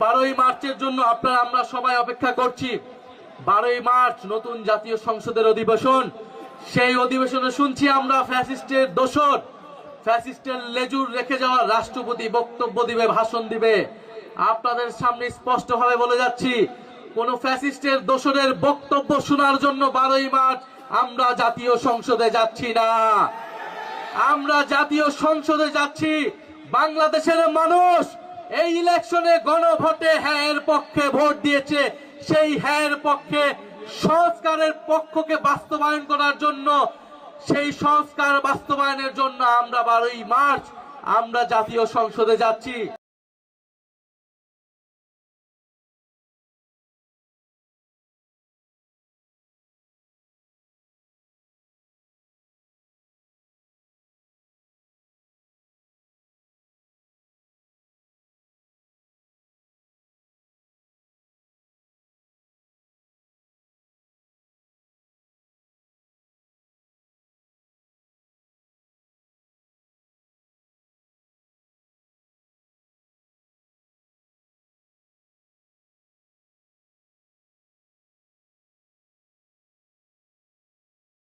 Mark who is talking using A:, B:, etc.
A: 12ই মার্চের জন্য আমরা সবাই অপেক্ষা করছি। 12ই মার্চ নতুন জাতীয় সংসদের অধিবেশন। সেই অধিবেশনে শুনছি আমরা ফ্যাসিস্টের দোসর, ফ্যাসিস্টের লেজুর রেখে যাওয়া রাষ্ট্রপতি বক্তব্য দিবে, ভাষণ দিবে। আপনাদের সামনে স্পষ্টভাবে বলে যাচ্ছি, কোন ফ্যাসিস্টের দোসরের বক্তব্য শোনার জন্য 12ই মার্চ আমরা জাতীয় সংসদে যাচ্ছি না। আমরা জাতীয় সংসদে যাচ্ছি বাংলাদেশের মানুষ এই ইলেকশনে গণভোটে হ্যাঁ এর পক্ষে ভোট দিয়েছে, সেই হ্যাঁ এর পক্ষে সংস্কারের পক্ষকে বাস্তবায়ন করার জন্য, সেই সংস্কার বাস্তবায়নের জন্য আমরা 12ই মার্চ আমরা জাতীয় সংসদে যাচ্ছি।